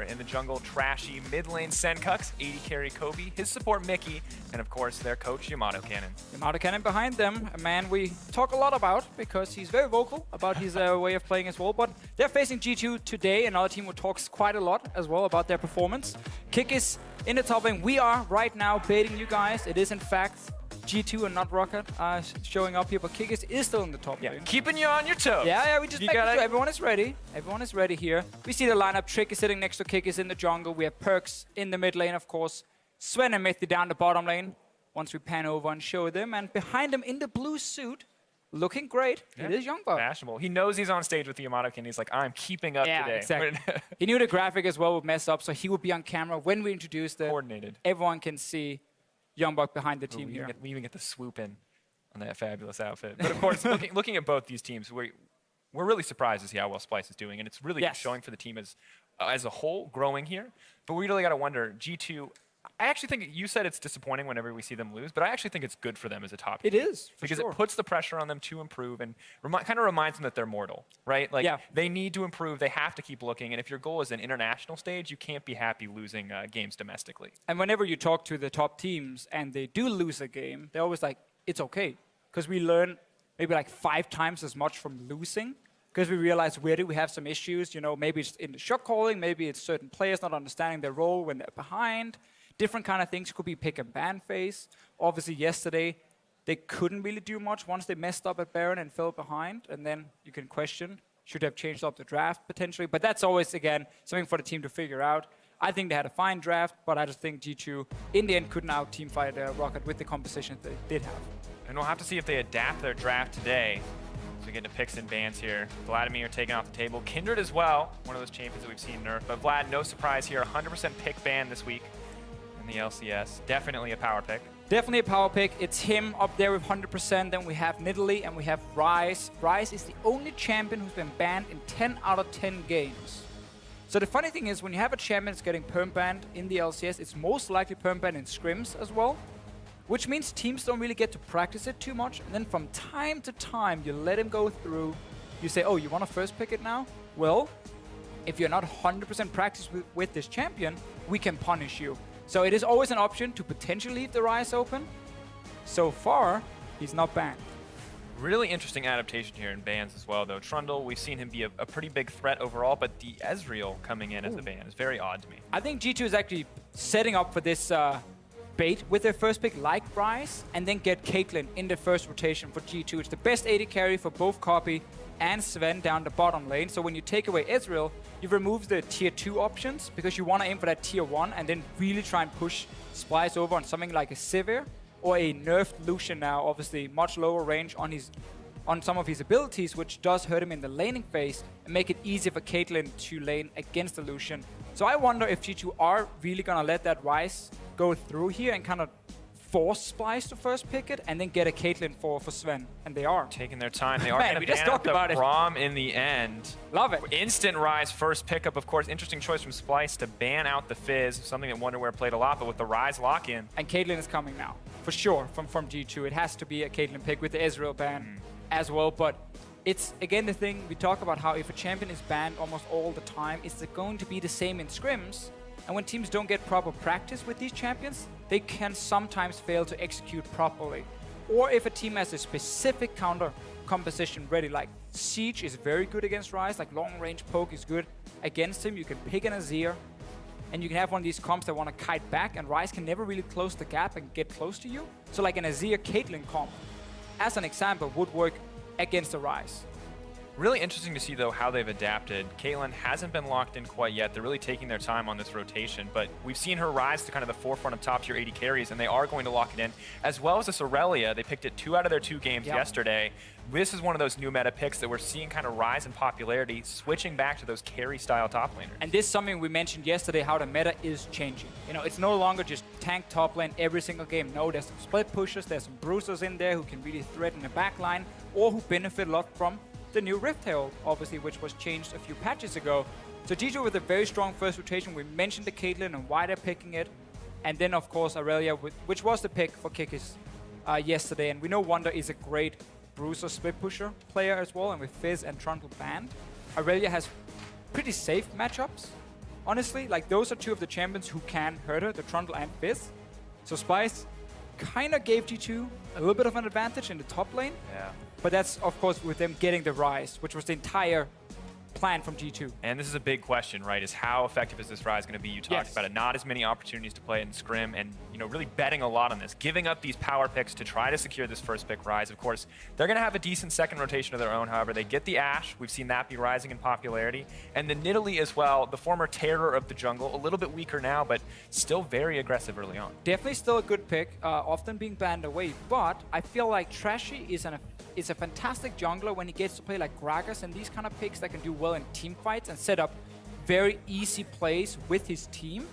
In the jungle, Trashy, mid lane, Sencux, 80 carry Kobbe, his support Mikyx, and of course their coach, Yamato Cannon. Yamato Cannon behind them, a man we talk a lot about because he's very vocal about his way of playing as well. But they're facing G2 today, another team who talks quite a lot as well about their performance. Kikis in the top lane. We are right now baiting you guys. It is in fact G2 and not Rocket showing up here, but Kikis is still in the top lane. Keeping you on your toes. Yeah, we just make sure everyone is ready. Everyone is ready here. We see the lineup. Trick is sitting next to Kikis in the jungle. We have Perkz in the mid lane, of course. Zven and mithy down the bottom lane. Once we pan over and show them. And behind him in the blue suit, looking great, it is Youngbuck. Fashionable. He knows he's on stage with the Yamato King. He's like, I'm keeping up today. Exactly. He knew the graphic as well would mess up, so he would be on camera when we introduced it. Coordinated. Everyone can see Youngbuck behind the team here. We even get the swoop in on that fabulous outfit. But of course, looking at both these teams, we're really surprised to see how well Splyce is doing, and it's really showing for the team as a whole, growing here. But we really got to wonder, G2, I actually think you said it's disappointing whenever we see them lose, but I actually think it's good for them as a top team. It is, because it puts the pressure on them to improve and kind of reminds them that they're mortal, right? Like they need to improve, they have to keep looking, and if your goal is an international stage, you can't be happy losing games domestically. And whenever you talk to the top teams and they do lose a game, they're always like, it's okay, because we learn maybe like 5 times as much from losing, because we realize where do we have some issues, you know, maybe it's in the shot calling, maybe it's certain players not understanding their role when they're behind. Different kind of things. Could be pick and ban phase. Obviously, yesterday, they couldn't really do much once they messed up at Baron and fell behind. And then you can question, should have changed up the draft potentially. But that's always, again, something for the team to figure out. I think they had a fine draft, but I just think G2, in the end, couldn't out-teamfight Rocket with the composition they did have. And we'll have to see if they adapt their draft today. So we get into picks and bans here. Vladimir taken off the table. Kindred as well, one of those champions that we've seen nerf. But Vlad, no surprise here, 100% pick ban this week. In the LCS. Definitely a power pick. Definitely a power pick. It's him up there with 100%. Then we have Nidalee and we have Ryze. Ryze is the only champion who's been banned in 10 out of 10 games. So the funny thing is, when you have a champion that's getting perm-banned in the LCS, it's most likely perm-banned in scrims as well, which means teams don't really get to practice it too much. And then from time to time, you let him go through. You say, oh, you want to first pick it now? Well, if you're not 100% practiced with this champion, we can punish you. So it is always an option to potentially leave the Ryze open. So far, he's not banned. Really interesting adaptation here in bans as well, though. Trundle, we've seen him be a pretty big threat overall, but the Ezreal coming in as a ban is very odd to me. I think G2 is actually setting up for this bait with their first pick like Ryze, and then get Caitlyn in the first rotation for G2. It's the best AD carry for both Kobbe and Zven down the bottom lane. So when you take away Ezreal, you remove the tier 2 options because you want to aim for that tier 1 and then really try and push Splyce over on something like a Sivir or a nerfed Lucian now, obviously much lower range on some of his abilities, which does hurt him in the laning phase and make it easier for Caitlyn to lane against the Lucian. So I wonder if G2 are really going to let that Ryze go through here and kind of force Splyce to first pick it and then get a Caitlyn for Zven. And they are. Taking their time. They are going to ban out the Braum in the end. Love it. Instant Ryze first pickup, of course. Interesting choice from Splyce to ban out the Fizz, something that Wunder played a lot, but with the Ryze lock-in. And Caitlyn is coming now, for sure, from G2. It has to be a Caitlyn pick with the Ezreal ban as well. But it's, again, the thing we talk about, how if a champion is banned almost all the time, it's going to be the same in scrims. And when teams don't get proper practice with these champions, they can sometimes fail to execute properly. Or if a team has a specific counter composition ready, like Siege is very good against Ryze, like long range poke is good against him. You can pick an Azir, and you can have one of these comps that want to kite back, and Ryze can never really close the gap and get close to you. So like an Azir Caitlyn comp, as an example, would work against the Ryze. Really interesting to see, though, how they've adapted. Caitlyn hasn't been locked in quite yet. They're really taking their time on this rotation, but we've seen her rise to kind of the forefront of top-tier 80 carries, and they are going to lock it in, as well as this Irelia. They picked it 2 out of their 2 games yesterday. This is one of those new meta picks that we're seeing kind of rise in popularity, switching back to those carry-style top laners. And this is something we mentioned yesterday, how the meta is changing. You know, it's no longer just tank top lane every single game. No, there's some split pushers, there's some bruisers in there who can really threaten the back line, or who benefit a lot from the new Rift Herald, obviously, which was changed a few patches ago. So G2 with a very strong first rotation. We mentioned the Caitlyn and why they're picking it. And then, of course, Irelia, which was the pick for Kikis yesterday. And we know Wunder is a great bruiser split pusher player as well. And with Fizz and Trundle banned, Irelia has pretty safe matchups honestly. Like, those are two of the champions who can hurt her, the Trundle and Fizz. So Splyce kind of gave G2 a little bit of an advantage in the top lane. Yeah. But that's, of course, with them getting the Ryze, which was the entire plan from G2. And this is a big question, right? Is how effective is this Ryze going to be? You talked about it. Not as many opportunities to play it in scrim, and really betting a lot on this, giving up these power picks to try to secure this first pick Ryze. Of course, they're going to have a decent second rotation of their own. However, they get the Ashe. We've seen that be rising in popularity, and the Nidalee as well, the former terror of the jungle, a little bit weaker now, but still very aggressive early on. Definitely still a good pick, often being banned away. But I feel like Trashy is a fantastic jungler when he gets to play like Gragas and these kind of picks that can do well in team fights and set up very easy plays with his team.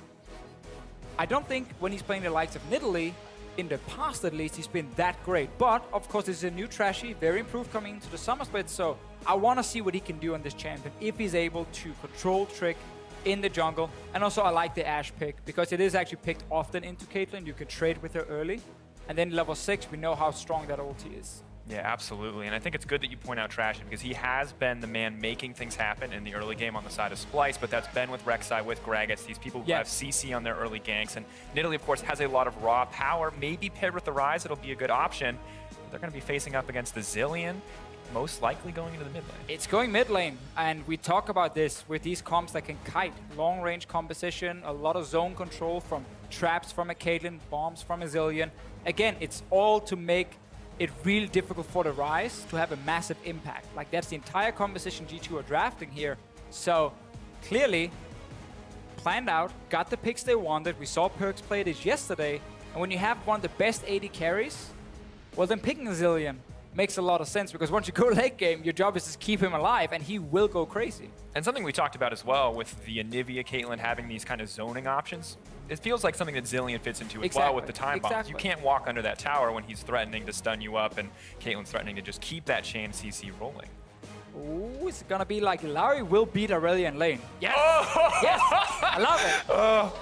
I don't think when he's playing the likes of Nidalee, in the past at least, he's been that great. But, of course, this is a new Trashy, very improved coming into the summer split, so I want to see what he can do on this champion if he's able to control Trick in the jungle. And also, I like the Ashe pick, because it is actually picked often into Caitlyn. You can trade with her early. And then level 6, we know how strong that ulti is. Yeah, absolutely. And I think it's good that you point out Trashy, because he has been the man making things happen in the early game on the side of Splyce, but that's been with Rek'Sai, with Gragas, these people who have CC on their early ganks. And Nidalee, of course, has a lot of raw power. Maybe paired with the Ryze, it'll be a good option. They're going to be facing up against the Zilean, most likely going into the mid lane. It's going mid lane, and we talk about this with these comps that can kite. Long range composition, a lot of zone control from traps from a Caitlyn, bombs from a Zilean. Again, it's all to make it really difficult for the Ryze to have a massive impact. Like, that's the entire composition G2 are drafting here. So, clearly, planned out, got the picks they wanted. We saw Perkz play this yesterday. And when you have one of the best AD carries, well, then picking a Zilean makes a lot of sense, because once you go late game, your job is to keep him alive, and he will go crazy. And something we talked about as well with the Anivia Caitlyn having these kind of zoning options, it feels like something that Zilean fits into as well with the time bombs. You can't walk under that tower when he's threatening to stun you up and Caitlyn's threatening to just keep that chain CC rolling. Ooh, it's gonna be like Illaoi will beat Irelia in lane. Yes! Oh! Yes! I love it!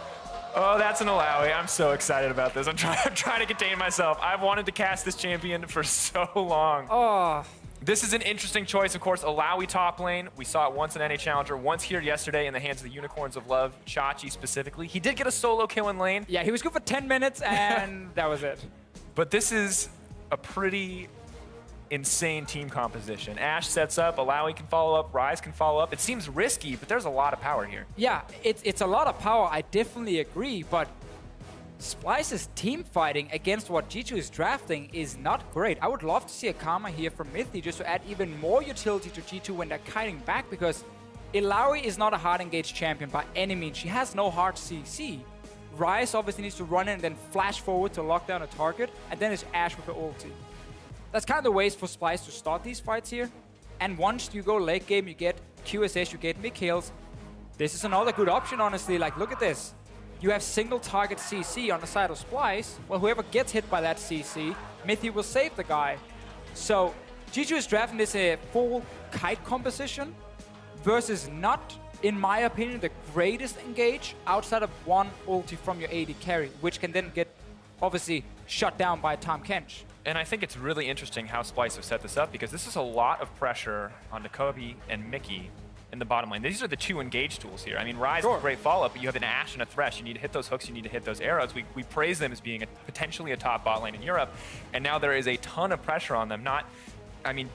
Oh, that's an Illaoi. I'm so excited about this. I'm trying to contain myself. I've wanted to cast this champion for so long. Oh. This is an interesting choice, of course. Illaoi top lane. We saw it once in NA Challenger, once here yesterday in the hands of the Unicorns of Love, Chachi specifically. He did get a solo kill in lane. Yeah, he was good for 10 minutes, and that was it. But this is a pretty insane team composition. Ashe sets up, Illaoi can follow up, Ryze can follow up. It seems risky, but there's a lot of power here. Yeah, it's a lot of power. I definitely agree, but Splyce's team fighting against what G2 is drafting is not great. I would love to see a Karma here from Mithy just to add even more utility to G2 when they're kiting back, because Illaoi is not a hard engaged champion by any means. She has no hard CC. Ryze obviously needs to run in and then flash forward to lock down a target, and then it's Ashe with the ulti. That's kind of the ways for Splyce to start these fights here. And once you go late game, you get QSS, you get Mikyx. This is another good option, honestly. Like, look at this. You have single target CC on the side of Splyce. Well, whoever gets hit by that CC, Mithy will save the guy. So, G2 is drafting this a full kite composition versus not, in my opinion, the greatest engage outside of one ulti from your AD carry, which can then get, obviously, shut down by Tahm Kench. And I think it's really interesting how Splyce have set this up, because this is a lot of pressure on Kobbe and Mikyx in the bottom lane. These are the two engage tools here. I mean, Ryze is a great follow-up, but you have an Ashe and a Thresh. You need to hit those hooks, you need to hit those arrows. We praise them as being potentially a top bot lane in Europe, and now there is a ton of pressure on them,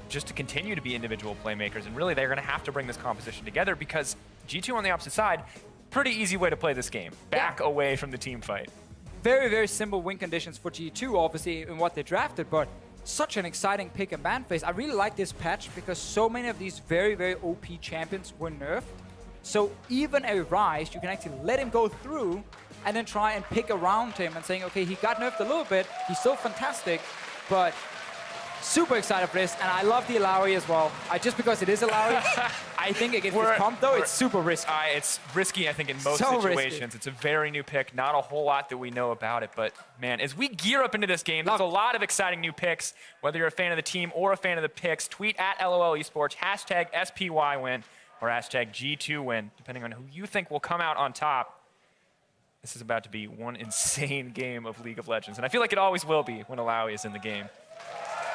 just to continue to be individual playmakers, and really they're going to have to bring this composition together, because G2 on the opposite side, pretty easy way to play this game. Back away from the team fight. Very, very simple win conditions for G2, obviously, in what they drafted, but such an exciting pick and ban phase. I really like this patch because so many of these very, very OP champions were nerfed. So even a Ryze, you can actually let him go through and then try and pick around him and saying, okay, he got nerfed a little bit, he's still fantastic, but super excited for this, and I love the Illaoi as well. Just because it is Illaoi, I think against this comp, though, it's super risky. It's risky, I think, in most situations. Risky. It's a very new pick, not a whole lot that we know about it, but man, as we gear up into this game, there's a lot of exciting new picks. Whether you're a fan of the team or a fan of the picks, tweet at LOL eSports, hashtag SPYWin, or hashtag G2Win, depending on who you think will come out on top. This is about to be one insane game of League of Legends, and I feel like it always will be when Illaoi is in the game.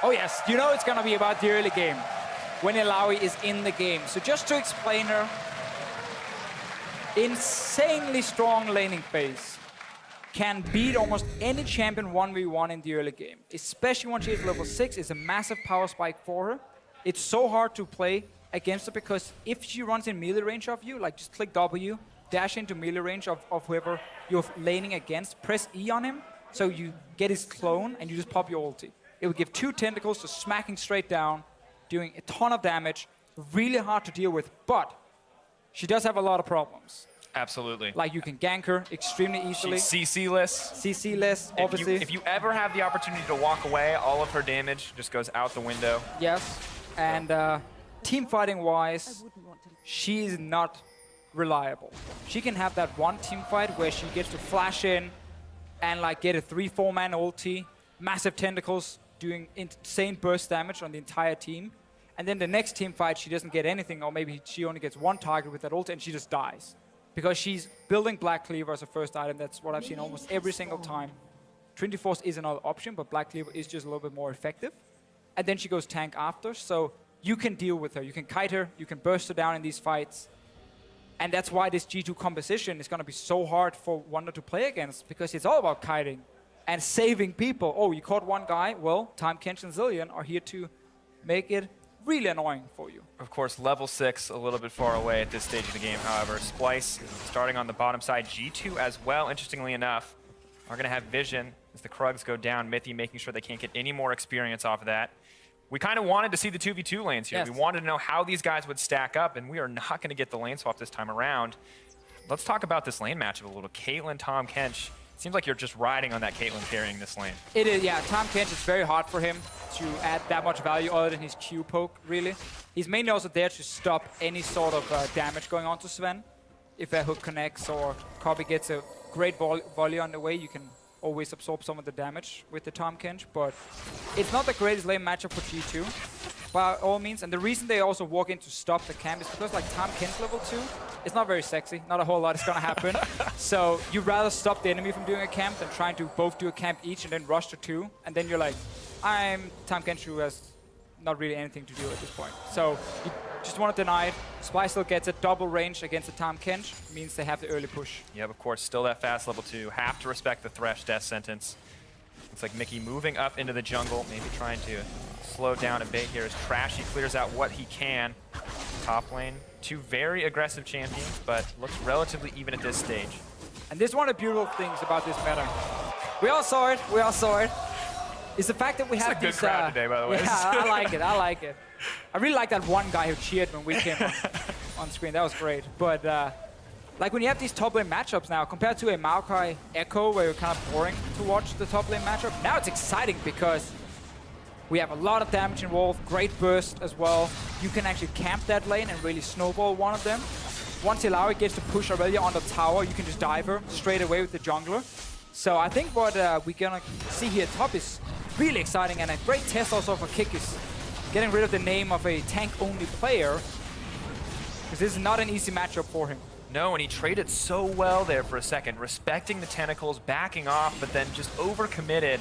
Oh yes, you know it's gonna be about the early game, when Illaoi is in the game. So just to explain her, insanely strong laning phase. Can beat almost any champion 1v1 in the early game. Especially when she is level 6, it's a massive power spike for her. It's so hard to play against her because if she runs in melee range of you, like just click W, dash into melee range of whoever you're laning against, press E on him, so you get his clone and you just pop your ulti. It will give 2 tentacles to smacking straight down, doing a ton of damage, really hard to deal with, but she does have a lot of problems. Absolutely. Like you can gank her extremely easily. She's CC-less. CC-less, obviously. If you ever have the opportunity to walk away, all of her damage just goes out the window. Yes, and team fighting wise, she's not reliable. She can have that one team fight where she gets to flash in and like get a 3-4 man ulti, massive tentacles doing insane burst damage on the entire team. And then the next team fight, she doesn't get anything, or maybe she only gets one target with that ulti and she just dies. Because she's building Black Cleaver as a first item. That's what I've seen almost every single time. Trinity Force is another option, but Black Cleaver is just a little bit more effective. And then she goes tank after, so you can deal with her. You can kite her, you can burst her down in these fights. And that's why this G2 composition is going to be so hard for Wunder to play against, because it's all about kiting and saving people. Oh, you caught one guy? Well, Tahm, Kench, and Zilean are here to make it really annoying for you. Of course, level 6 a little bit far away at this stage of the game, however. Splyce starting on the bottom side. G2 as well, interestingly enough, are going to have vision as the Krugs go down. Mithy making sure they can't get any more experience off of that. We kind of wanted to see the 2v2 lanes here. Yes. We wanted to know how these guys would stack up, and we are not going to get the lane swap this time around. Let's talk about this lane matchup a little. Caitlyn, Tahm, Kench. Seems like you're just riding on that Caitlyn carrying this lane. It is, yeah. Tahm, Kench, it's very hard for him to add that much value other than his Q poke, really. He's mainly also there to stop any sort of damage going on to Zven. If a hook connects or Kobbe gets a great volley on the way, you can always absorb some of the damage with the Tahm, Kench. But it's not the greatest lane matchup for G2, by all means. And the reason they also walk in to stop the camp is because like Tahm, Kench level 2, it's not very sexy. Not a whole lot is going to happen. So you'd rather stop the enemy from doing a camp than trying to both do a camp each and then rush to 2. And then you're like, I'm Tahm, Kench, who has not really anything to do at this point. So you just want to deny it. Splyce still gets a double range against the Tahm, Kench. Means they have the early push. Yep, of course, still that fast level 2. Have to respect the Thresh death sentence. Looks like Mikyx moving up into the jungle, maybe trying to slow down a bit here as Trashy clears out what he can. Top lane, 2 very aggressive champions, but looks relatively even at this stage. And this is one of the beautiful things about this meta. We all saw it, It's the fact that we have this. It's a good crowd today, by the way. Yeah, I like it, I like it. I really like that one guy who cheered when we came on screen. That was great. But like when you have these top lane matchups now, compared to a Maokai Echo where you're kind of boring to watch the top lane matchup, now it's exciting because we have a lot of damage involved, great burst as well. You can actually camp that lane and really snowball one of them. Once Illaoi gets to push Irelia on the tower, you can just dive her straight away with the jungler. So I think what we're gonna see here top is really exciting and a great test also for Kikis. Getting rid of the name of a tank-only player, because this is not an easy matchup for him. No, and he traded so well there for a second, respecting the tentacles, backing off, but then just overcommitted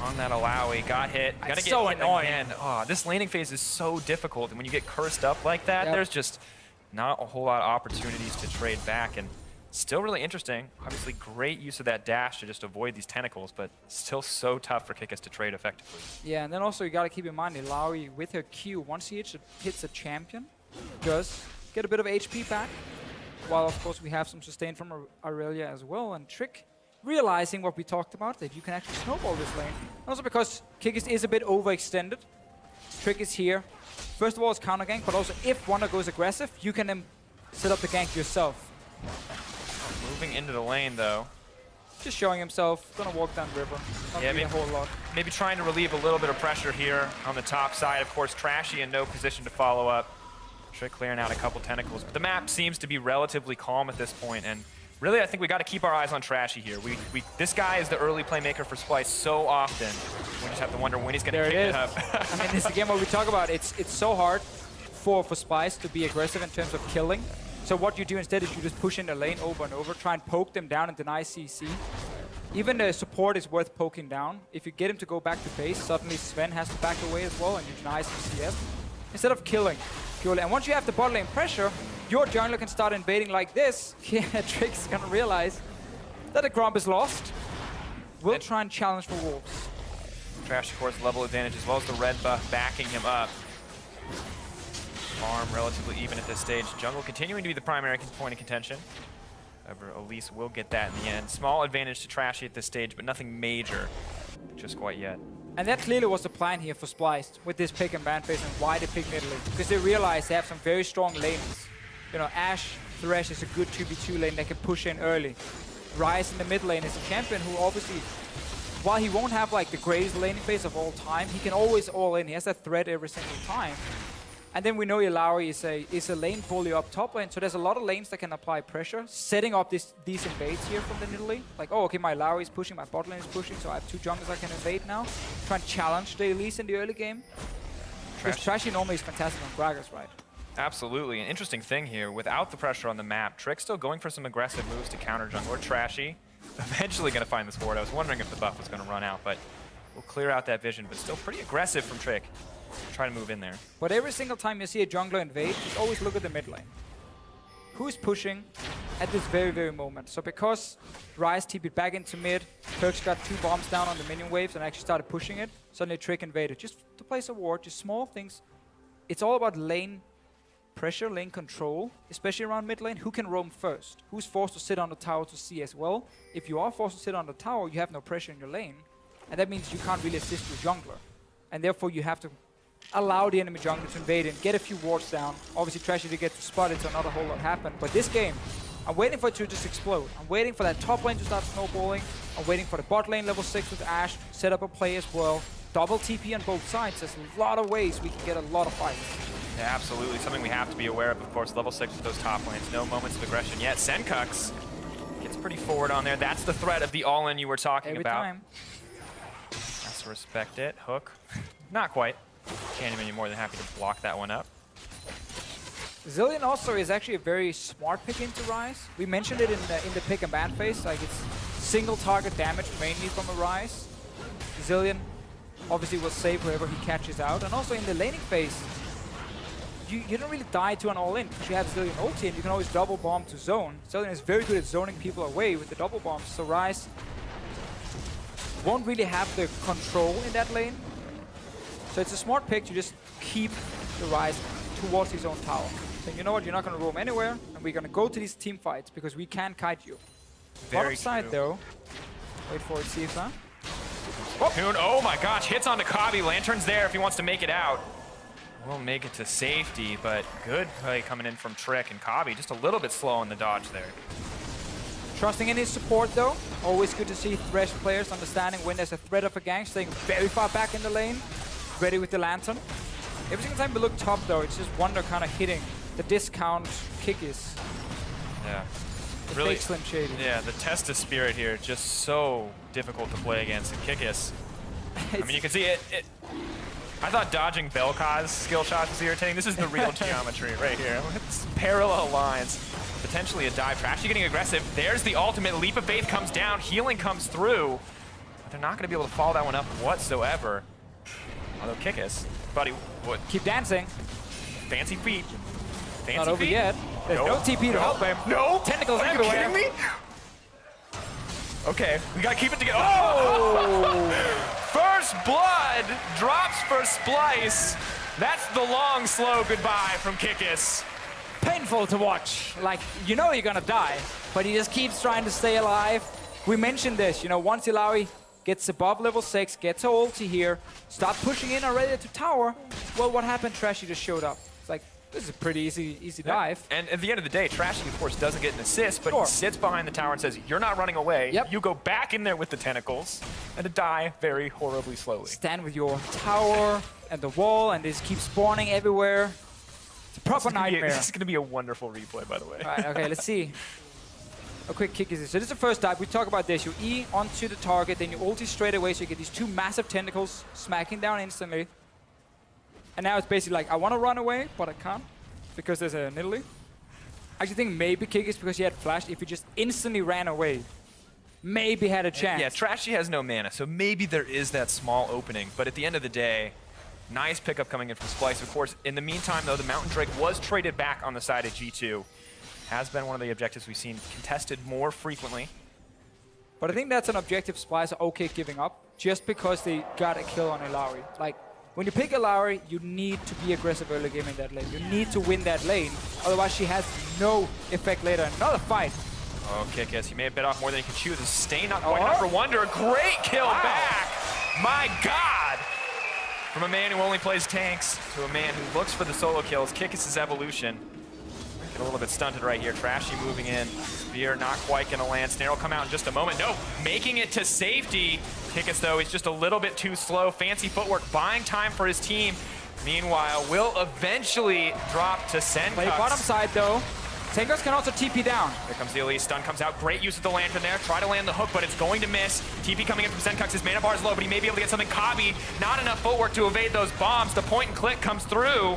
on that Illaoi. Got hit. Gonna get so hit annoying. again. Oh, this laning phase is so difficult, and when you get cursed up like that, Yep. there's just not a whole lot of opportunities to trade back, and still really interesting. Obviously, great use of that dash to just avoid these tentacles, but still so tough for Kikis to trade effectively. Yeah, and then also you gotta keep in mind Illaoi with her Q, once he hits a champion, does get a bit of HP back. While of course we have some sustain from Irelia as well, and Trick realizing what we talked about, that you can actually snowball this lane. Also because Kikis is a bit overextended. Trick is here. First of all, it's counter gank, but also if Wunder goes aggressive, you can then set up the gank yourself. Moving into the lane though. Just showing himself, gonna walk down river. Not really a whole lot. Maybe trying to relieve a little bit of pressure here on the top side. Of course, Trashy in no position to follow up. Trick clearing out a couple tentacles, but the map seems to be relatively calm at this point, and really I think we got to keep our eyes on Trashy here. This guy is the early playmaker for Splyce so often. We just have to wonder when he's going to pick it up. I mean, this is again what we talk about. It's so hard for Splyce to be aggressive in terms of killing. So what you do instead is you just push in the lane over and over, try and poke them down and deny CC. Even the support is worth poking down. If you get him to go back to base, suddenly Zven has to back away as well and you deny some CS. Instead of killing. purely. And once you have the bot lane pressure, your jungler can start invading like this. Yeah, Trick's gonna realize that the Gromp is lost. We'll try and challenge for Wolves. Trash, of course, level advantage as well as the red buff backing him up. Farm relatively even at this stage. Jungle continuing to be the primary point of contention. However, Elise will get that in the end. Small advantage to Trashy at this stage, but nothing major just quite yet. And that clearly was the plan here for Splyce with this pick and ban phase and why they picked Nidalee. Because they realized they have some very strong lanes. You know, Ashe, Thresh is a good 2v2 lane that can push in early. Ryze in the mid lane is a champion who obviously, while he won't have like the greatest laning phase of all time, he can always all in. He has that threat every single time. And then we know Illaoi is a lane bully up top lane, so there's a lot of lanes that can apply pressure, setting up these invades here from the Nidalee. Like, oh, okay, my Illaoi is pushing, my bot lane is pushing, so I have 2 junglers I can invade now. Try and challenge the Elise in the early game. Because Trashy normally is fantastic on Gragas, right? Absolutely. An interesting thing here, without the pressure on the map, Trick's still going for some aggressive moves to counter jungle. Or Trashy eventually going to find this ward. I was wondering if the buff was going to run out, but we'll clear out that vision. But still pretty aggressive from Trick. Try to move in there. But every single time you see a jungler invade, just always look at the mid lane. Who's pushing at this very, very moment? So because Ryze TP'd back into mid, Perkz got 2 bombs down on the minion waves and actually started pushing it, suddenly Trick invaded. Just to place a ward, just small things. It's all about lane pressure, lane control, especially around mid lane. Who can roam first? Who's forced to sit on the tower to see as well? If you are forced to sit on the tower, you have no pressure in your lane. And that means you can't really assist your jungler. And therefore you have to allow the enemy jungler to invade and get a few wards down. Obviously Trashy to get to spot it so not a whole lot happen. But this game, I'm waiting for it to just explode. I'm waiting for that top lane to start snowballing. I'm waiting for the bot lane level 6 with Ashe, set up a play as well. Double TP on both sides. There's a lot of ways we can get a lot of fights. Yeah, absolutely. Something we have to be aware of course, level 6 with those top lanes. No moments of aggression yet. Sencux gets pretty forward on there. That's the threat of the all-in you were talking about. Every time. Has to respect it. Hook. Not quite. Candyman, you're more than happy to block that one up. Zilean also is actually a very smart pick into Ryze. We mentioned it in the pick and ban phase. Like, it's single target damage mainly from a Ryze. Zilean obviously will save whoever he catches out. And also in the laning phase, you don't really die to an all-in because you have Zilean ulti and you can always double bomb to zone. Zilean is very good at zoning people away with the double bombs. So Ryze won't really have the control in that lane. So it's a smart pick to just keep the Ryze towards his own tower. Saying, you know what, you're not going to roam anywhere, and we're going to go to these team fights because we can kite you. Very side though. Wait for it, see if that. Oh my gosh, hits onto Kobbe. Lantern's there if he wants to make it out. Won't make it to safety, but good play coming in from Trick and Kobbe. Just a little bit slow on the dodge there. Trusting in his support though. Always good to see Thresh players understanding when there's a threat of a gank, staying very far back in the lane. Ready with the Lantern. Every single time we look top though, it's just Wunder kind of hitting the discount Kikis. Yeah. The really, fake Slim Shady. Yeah, the test of spirit here, just so difficult to play against. And Kikis, I mean, you can see it. I thought dodging Vel'Koz's skill shots was irritating. This is the real geometry right here. It's parallel lines. Potentially a dive. Trashy getting aggressive. There's the ultimate. Leap of Faith comes down. Healing comes through. But they're not going to be able to follow that one up whatsoever. Although Kikis, buddy, what? Keep dancing. Fancy feet. Fancy Not over feet. yet. There's no TP to help him. No. Tentacles Are everywhere. you kidding me? Okay, we gotta keep it together. Oh! First blood drops for Splyce. That's the long, slow goodbye from Kikis. Painful to watch. Like, you know you're gonna die, but he just keeps trying to stay alive. We mentioned this, you know, once Illaoi gets above level 6, gets her ulti here, start pushing in already to tower. Well, what happened? Trashy just showed up. It's like, this is a pretty easy dive. And at the end of the day, Trashy, of course, doesn't get an assist, but he sits behind the tower and says, you're not running away. Yep. You go back in there with the tentacles and to die very horribly slowly. Stand with your tower and the wall and just keep spawning everywhere. It's a proper nightmare. This is going to be a wonderful replay, by the way. Right, okay, let's see. A quick kick is this. So this is the first dive. We talk about this. You E onto the target, then you ulti straight away, so you get these 2 massive tentacles smacking down instantly. And now it's basically like, I want to run away, but I can't because there's a Nidalee. I actually think maybe Kikis, because he had flashed, if he just instantly ran away, maybe had a chance. Yeah, Trashy has no mana, so maybe there is that small opening. But at the end of the day, Nice pickup coming in from Splyce. Of course, in the meantime, though, the Mountain Drake was traded back on the side of G2. Has been one of the objectives we've seen contested more frequently. But I think that's an objective Splyce are okay giving up, just because they got a kill on Illaoi. Like, when you pick Illaoi, you need to be aggressive early game in that lane. You need to win that lane, otherwise she has no effect later. Another fight. Oh, Kikis, he may have bit off more than he can chew. The stay not quite enough for Wunder. Great kill back! My God! From a man who only plays tanks to a man who looks for the solo kills, Kikis' evolution. Get a little bit stunted right here. Trashy moving in. Spear not quite gonna land. Snare will come out in just a moment. No, making it to safety. Kikis, though, he's just a little bit too slow. Fancy footwork, buying time for his team. Meanwhile, will eventually drop to Sencux. Play bottom side, though. Sencux can also TP down. Here comes the Elise. Stun comes out. Great use of the lantern there. Try to land the hook, but it's going to miss. TP coming in from Sencux. His mana bar is low, but he may be able to get something. Kobbe, not enough footwork to evade those bombs. The point and click comes through.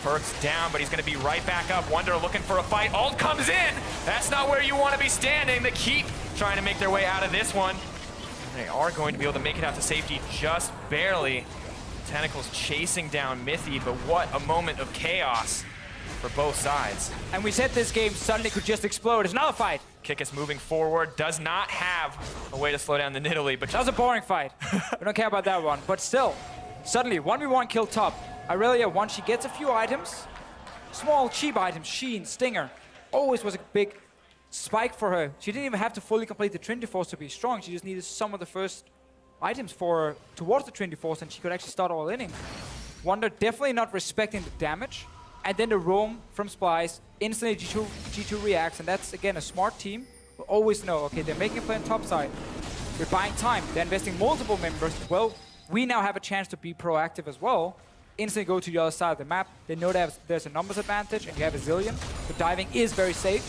Perkz down, but he's going to be right back up. Wunder looking for a fight. Ult comes in. That's not where you want to be standing. The Keep trying to make their way out of this one. And they are going to be able to make it out to safety just barely. Tentacles chasing down Mithy, but what a moment of chaos for both sides. And we said this game suddenly could just explode. It's another fight. Kikis moving forward, does not have a way to slow down the Nidalee, but that was a boring fight. We don't care about that one. But still, suddenly 1v1 kill top. Irelia, once she gets a few items, small cheap items, Sheen, Stinger, always was a big spike for her. She didn't even have to fully complete the Trinity Force to be strong. She just needed some of the first items for her towards the Trinity Force, and she could actually start all inning. Wunder definitely not respecting the damage. And then the roam from Splyce, instantly G2 reacts, and that's, again, a smart team. Will always know, okay, they're making a play on top side. They're buying time. They're investing multiple members. Well, we now have a chance to be proactive as well. Instantly go to the other side of the map. They know that there's a numbers advantage, and you have a Zilean. So diving is very safe.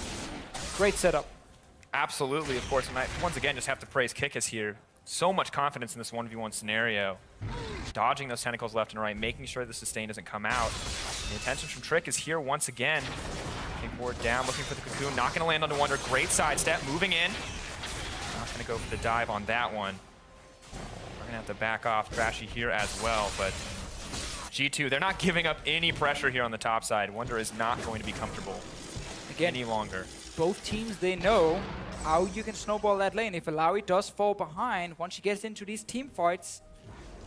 Great setup. Absolutely, of course. And I, once again, just have to praise Kikis here. So much confidence in this 1v1 scenario. Dodging those tentacles left and right, making sure the sustain doesn't come out. And the attention from Trick is here once again. Big board down, looking for the cocoon. Not going to land on Wunder. Great sidestep, moving in. Not going to go for the dive on that one. We're going to have to back off Trashy here as well, but G2, they're not giving up any pressure here on the top side. Wunder is not going to be comfortable any longer. Both teams, they know how you can snowball that lane. If Illaoi does fall behind, once she gets into these team fights,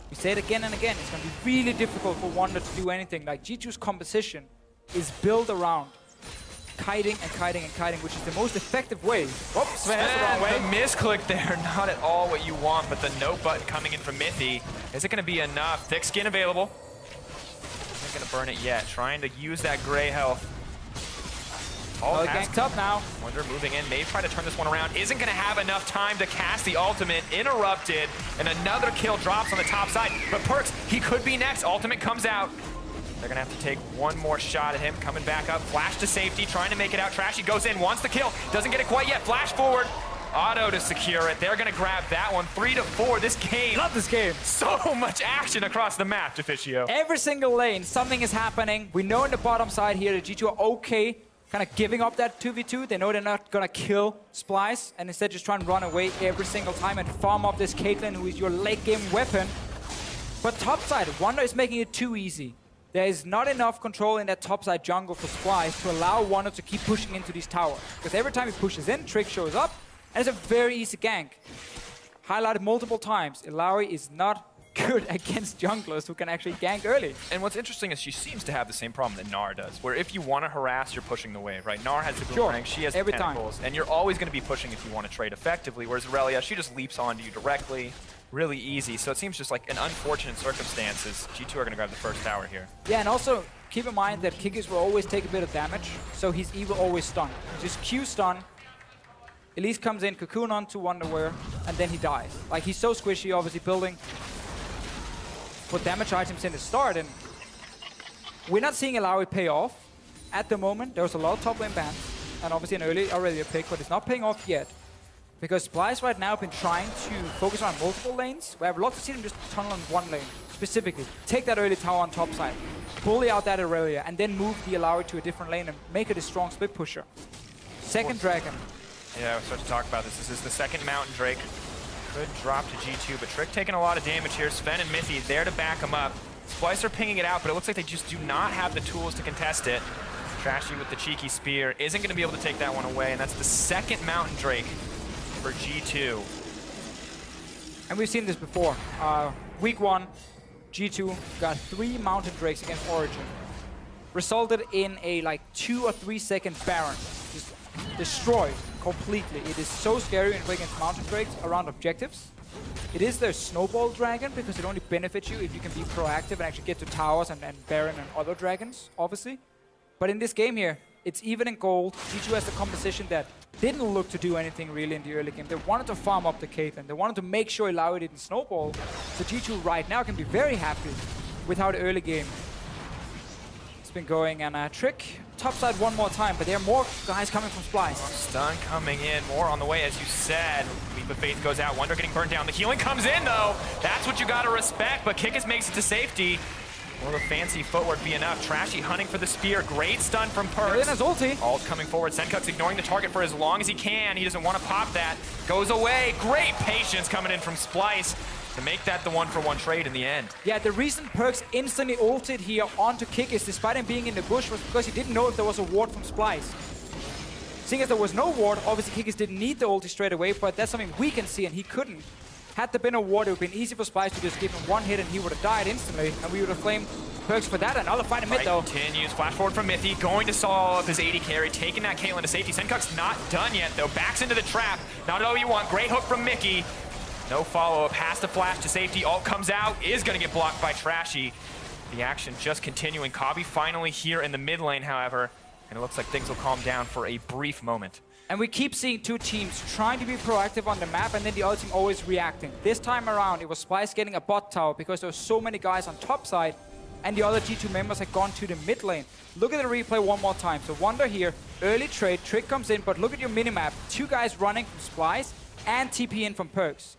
we say it again and again, it's going to be really difficult for Wunder to do anything. Like, G2's composition is built around kiting and kiting and kiting, which is the most effective way. Oops, Zven has the wrong way. The misclick there, not at all what you want, but the note button coming in from Mithy. Is it going to be enough? Thick skin available. Not going to burn it yet. Trying to use that gray health. Oh, ganked up now. Wunder moving in, may try to turn this one around. Isn't going to have enough time to cast the ultimate. Interrupted, and another kill drops on the top side. But Perkz, he could be next. Ultimate comes out. They're going to have to take one more shot at him. Coming back up, flash to safety, trying to make it out. Trashy goes in, wants the kill. Doesn't get it quite yet. Flash forward. Auto to secure it. They're going to grab that one. 3-4. This game. Love this game. So much action across the map, Deficio. Every single lane, something is happening. We know in the bottom side here that G2 are okay kind of giving up that 2v2. They know they're not going to kill Splyce, and instead just try and run away every single time and farm up this Caitlyn, who is your late game weapon. But topside, Wunder is making it too easy. There is not enough control in that topside jungle for Splyce to allow Wunder to keep pushing into these towers. Because every time he pushes in, Trick shows up, and it's a very easy gank. Highlighted multiple times, Illaoi is not good against junglers who can actually gank early. And what's interesting is she seems to have the same problem that Gnar does, where if you want to harass, you're pushing the wave, right? Gnar has the boomerang, she has the tentacles, and you're always going to be pushing if you want to trade effectively, whereas Irelia, she just leaps onto you directly, really easy. So it seems just like an unfortunate circumstances. G2 are going to grab the first tower here. Yeah, and also keep in mind that Kikis will always take a bit of damage, so his E will always stun. Just Q stun. Elise comes in, cocoon onto Wonderwear, and then he dies. Like, he's so squishy, obviously building for damage items in the start, and we're not seeing Illaoi pay off at the moment. There was a lot of top lane bans, and obviously an early Irelia pick, but it's not paying off yet. Because Splyce right now have been trying to focus on multiple lanes. We have lots of see them just tunnel on one lane, specifically. Take that early tower on top side, bully out that Irelia, and then move the Illaoi to a different lane and make it a strong split pusher. Second dragon. Yeah, we're supposed to talk about this. This is the second Mountain Drake. Could drop to G2, but Trick taking a lot of damage here. Zven and Mithy there to back him up. Splyce are pinging it out, but it looks like they just do not have the tools to contest it. Trashy with the cheeky spear isn't going to be able to take that one away, and that's the second Mountain Drake for G2. And we've seen this before. Week 1, G2 got 3 Mountain Drakes against Origin. Resulted in a like 2 or 3 second Baron. Just destroyed completely. It is so scary when playing against Mountain Drakes around objectives. It is their Snowball Dragon because it only benefits you if you can be proactive and actually get to towers and Baron and other dragons, obviously. But in this game here, it's even in gold. G2 has the composition that didn't look to do anything really in the early game. They wanted to farm up the Caitlyn. They wanted to make sure Illaoi didn't snowball. So G2 right now can be very happy with how the early game has been going. And Trick, topside one more time, but there are more guys coming from Splyce. Stun coming in, more on the way, as you said. Leap of Faith goes out, Wunder getting burnt down. The healing comes in, though. That's what you gotta respect, but Kikis makes it to safety. Will the fancy footwork be enough? Trashy hunting for the spear. Great stun from Perkz. In his ulti. Ult coming forward. Sencux ignoring the target for as long as he can. He doesn't want to pop that. Goes away. Great patience coming in from Splyce to make that the 1-for-1 trade in the end. Yeah, the reason Perkz instantly ulted here onto Kikis, despite him being in the bush, was because he didn't know if there was a ward from Splyce. Seeing as there was no ward, obviously Kikis didn't need the ulti straight away, but that's something we can see, and he couldn't. Had there been a ward, it would have been easy for Splyce to just give him one hit and he would have died instantly, and we would have flamed Perkz for that. Another fight in mid though. Continues, flash forward from Mithy, going to solve his AD carry, taking that Caitlyn to safety. Sencux not done yet though, backs into the trap. Not all you want, great hook from Mikyx. No follow-up, has to flash to safety. Ult comes out, is gonna get blocked by Trashy. The action just continuing. Kobbe finally here in the mid lane, however, and it looks like things will calm down for a brief moment. And we keep seeing two teams trying to be proactive on the map and then the other team always reacting. This time around, it was Splyce getting a bot tower because there were so many guys on top side and the other G2 members had gone to the mid lane. Look at the replay one more time. So Wunder here, early trade, Trick comes in, but look at your minimap. 2 guys running from Splyce and TP in from Perkz.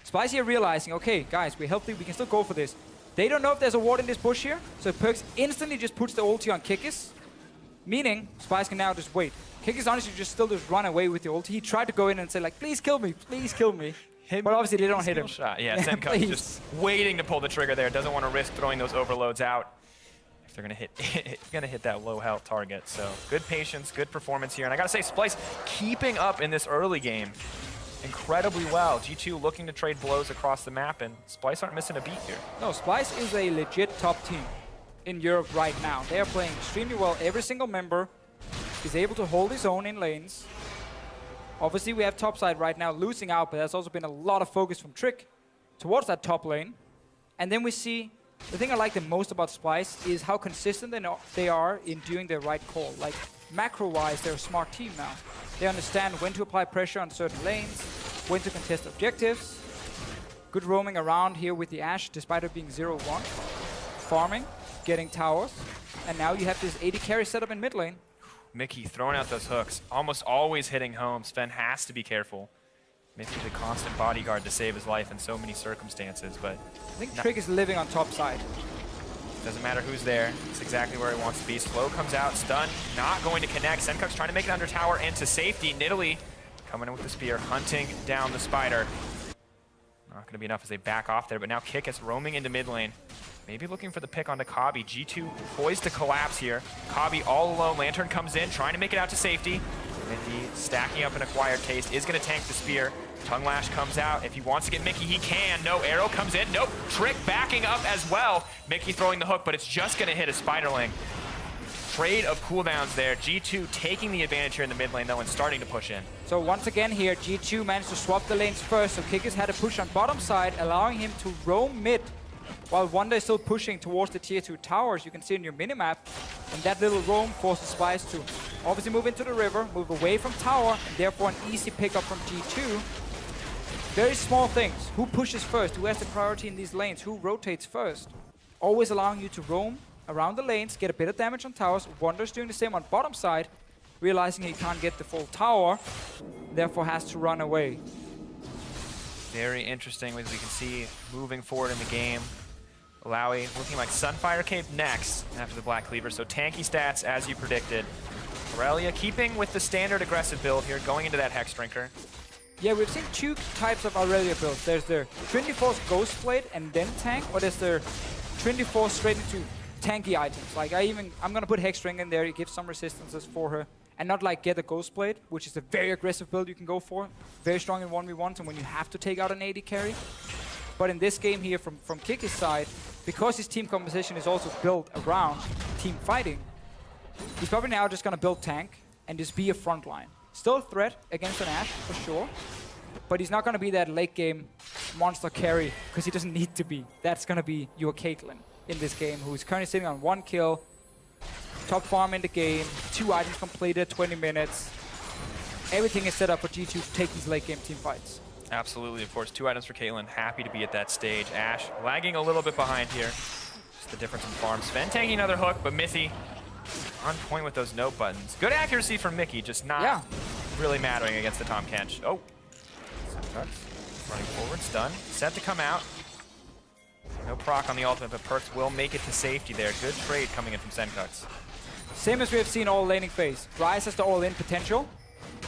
Splyce here realizing, okay, guys, we're healthy, we can still go for this. They don't know if there's a ward in this bush here, so Perkz instantly just puts the ulti on Kikis, meaning Splyce can now just wait. Kikis honestly just run away with the ulti. He tried to go in and say like, please kill me, but obviously they don't hit him. Shot. Yeah, Sencux just waiting to pull the trigger there. Doesn't want to risk throwing those overloads out if they're gonna hit that low health target. So good patience, good performance here. And I gotta say, Splyce keeping up in this early game incredibly well. G2 looking to trade blows across the map, and Splyce aren't missing a beat here. No, Splyce is a legit top team in Europe right now. They are playing extremely well. Every single member is able to hold his own in lanes. Obviously, we have topside right now losing out, but there's also been a lot of focus from Trick towards that top lane. And then we see, the thing I like the most about Splyce is how consistent they are in doing the right call. Like, macro-wise, they're a smart team now. They understand when to apply pressure on certain lanes, when to contest objectives. Good roaming around here with the Ashe, despite it being 0-1. Farming, getting towers. And now you have this AD carry setup in mid lane. Mikyx throwing out those hooks, almost always hitting home. Zven has to be careful. Mithy the constant bodyguard to save his life in so many circumstances, but I think Trick is living on top side. Doesn't matter who's there. It's exactly where he wants to be. Slow comes out, stun, not going to connect. Sencux trying to make it under tower and to safety. Nidalee coming in with the spear, hunting down the spider. Not going to be enough as they back off there, but now Kikis roaming into mid lane. Maybe looking for the pick onto Kobbe. G2 poised to collapse here. Kobbe all alone. Lantern comes in, trying to make it out to safety. Mithy stacking up an acquired taste, is going to tank the spear. Tongue Lash comes out. If he wants to get Mikyx, he can. No, arrow comes in. Nope, Trick backing up as well. Mikyx throwing the hook, but it's just going to hit a Spiderling. Trade of cooldowns there. G2 taking the advantage here in the mid lane, though, and starting to push in. So once again here, G2 managed to swap the lanes first, so Kikis had to push on bottom side, allowing him to roam mid, while Wunder is still pushing towards the tier 2 towers. You can see in your minimap, and that little roam forces Splyce to obviously move into the river, move away from tower, and therefore an easy pickup from G2. Very small things. Who pushes first? Who has the priority in these lanes? Who rotates first? Always allowing you to roam around the lanes, get a bit of damage on towers. Wunder's doing the same on bottom side, realizing he can't get the full tower, therefore has to run away. Very interesting, as we can see, moving forward in the game. Illaoi looking like Sunfire Cave next after the Black Cleaver, so tanky stats as you predicted. Irelia keeping with the standard aggressive build here, going into that Hex Drinker. Yeah, we've seen 2 types of Irelia builds. There's their Trinity Force Ghost Blade and then tank, or there's their Trinity Force straight into tanky items. Like I'm gonna put Hexstring in there. It gives some resistances for her, and not like get a Ghost Blade, which is a very aggressive build you can go for. Very strong in 1v1s, and when you have to take out an AD carry. But in this game here, from Kikis' side, because his team composition is also built around team fighting, he's probably now just gonna build tank and just be a front line. Still a threat against an Ashe, for sure. But he's not gonna be that late game monster carry, because he doesn't need to be. That's gonna be your Caitlyn in this game, who's currently sitting on 1 kill, top farm in the game, 2 items completed, 20 minutes. Everything is set up for G2 to take these late game team fights. Absolutely, of course. 2 items for Caitlyn. Happy to be at that stage. Ashe lagging a little bit behind here. Just the difference in farm. Zven taking another hook, but mithy on point with those note buttons. Good accuracy from Mikyx, just not really mattering against the Tahm Kench. Oh, Sencux running forward, stun. Set to come out. No proc on the ultimate, but Perkz will make it to safety there. Good trade coming in from Sencux. Same as we have seen all laning phase. Ryze has the all-in potential.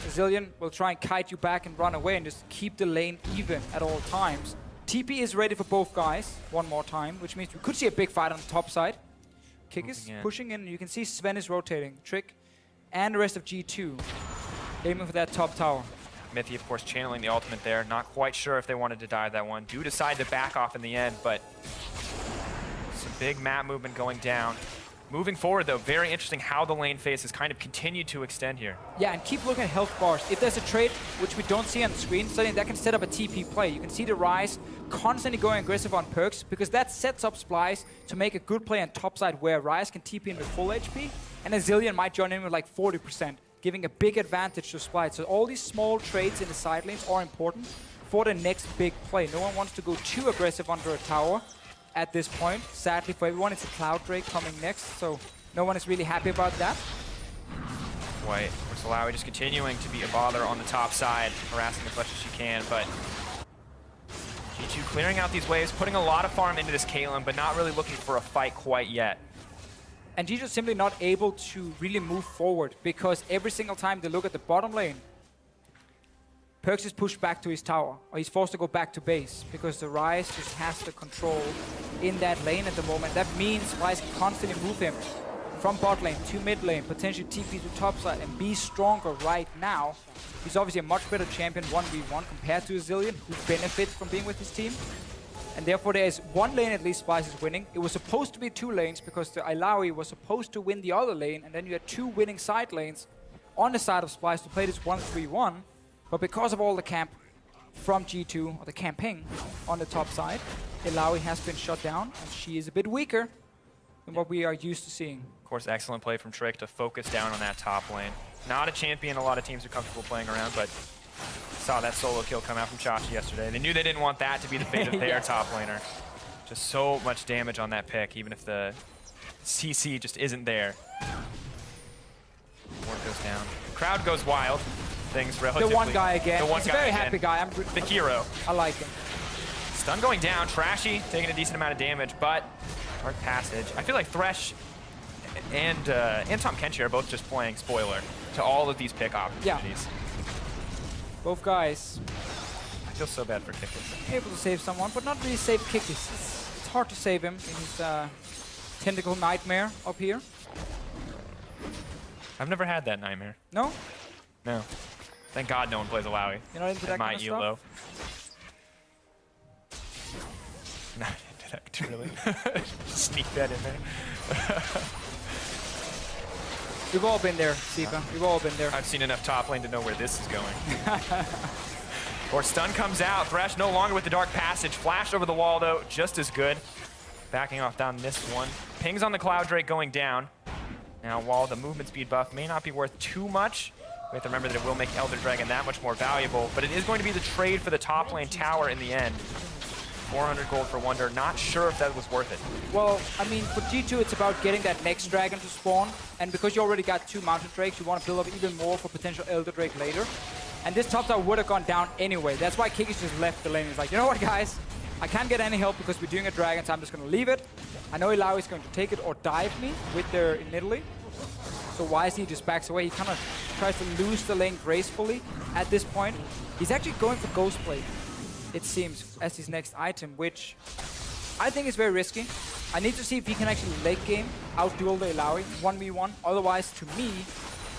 Zilean will try and kite you back and run away and just keep the lane even at all times. TP is ready for both guys one more time, which means we could see a big fight on the top side. Kikis pushing in. You can see Zven is rotating. Trick and the rest of G2 aiming for that top tower. Mithy, of course, channeling the ultimate there. Not quite sure if they wanted to dive that one. Do decide to back off in the end, but some big map movement going down. Moving forward, though, very interesting how the lane phase has kind of continued to extend here. Yeah, and keep looking at health bars. If there's a trade, which we don't see on the screen, suddenly that can set up a TP play. You can see the Ryze constantly going aggressive on Perkz, because that sets up Splyce to make a good play on top side where Ryze can TP in with full HP, and then Zilean might join in with like 40%, giving a big advantage to Splyce. So all these small trades in the side lanes are important for the next big play. No one wants to go too aggressive under a tower at this point. Sadly for everyone, it's a Cloud Drake coming next, so no one is really happy about that. White, Illaoi just continuing to be a bother on the top side, harassing as much as she can, but G2 clearing out these waves, putting a lot of farm into this Caitlyn, but not really looking for a fight quite yet. And G2 simply not able to really move forward, because every single time they look at the bottom lane, Perkz is pushed back to his tower, or he's forced to go back to base, because the Ryze just has the control in that lane at the moment. That means Ryze can constantly move him from bot lane to mid lane, potentially TP to top side, and be stronger right now. He's obviously a much better champion 1v1 compared to Zilean, who benefits from being with his team. And therefore there is one lane at least Splyce is winning. It was supposed to be 2 lanes, because the Illaoi was supposed to win the other lane, and then you had 2 winning side lanes on the side of Splyce to play this 1-3-1. But because of all the camp from G2, or the camping on the top side, Illaoi has been shut down, and she is a bit weaker than what we are used to seeing. Of course, excellent play from Trick to focus down on that top lane. Not a champion a lot of teams are comfortable playing around, but saw that solo kill come out from Trashy yesterday. They knew they didn't want that to be the fate of their top laner. Just so much damage on that pick, even if the CC just isn't there. Ward goes down. Crowd goes wild. Things relatively... The one guy again. The one He's guy a very again. happy guy. The hero. I like him. Stun going down. Trashy taking a decent amount of damage, but hard passage. I feel like Thresh and Tahm Kench are both just playing spoiler to all of these pick opportunities. Yeah. Both guys. I feel so bad for Kikis. Able to save someone, but not really save Kikis. It's hard to save him in his tentacle nightmare up here. I've never had that nightmare. No? No. Thank God no one plays Illaoi. You're not into that kind of Illaoi. stuff? Not into that, really. Sneak that in there. We've all been there, Sipa. We've all been there. I've seen enough top lane to know where this is going. Or stun comes out. Thresh no longer with the dark passage. Flash over the wall, though, just as good. Backing off down this one. Pings on the Cloud Drake going down. Now, while the movement speed buff may not be worth too much, we have to remember that it will make Elder Dragon that much more valuable, but it is going to be the trade for the top lane tower in the end. 400 gold for Wunder. Not sure if that was worth it. Well, I mean, for G2, it's about getting that next dragon to spawn, and because you already got 2 Mountain Drakes, you want to build up even more for potential Elder Drake later. And this top tower would have gone down anyway. That's why Kikis just left the lane. He's like, you know what, guys? I can't get any help because we're doing a dragon, so I'm just going to leave it. I know Illaoi is going to take it or dive me with their Nidalee. So wisely he just backs away. He kind of tries to lose the lane gracefully at this point. He's actually going for Ghost Blade, it seems, as his next item, which I think is very risky. I need to see if he can actually late game outduel the Illaoi 1v1. Otherwise, to me,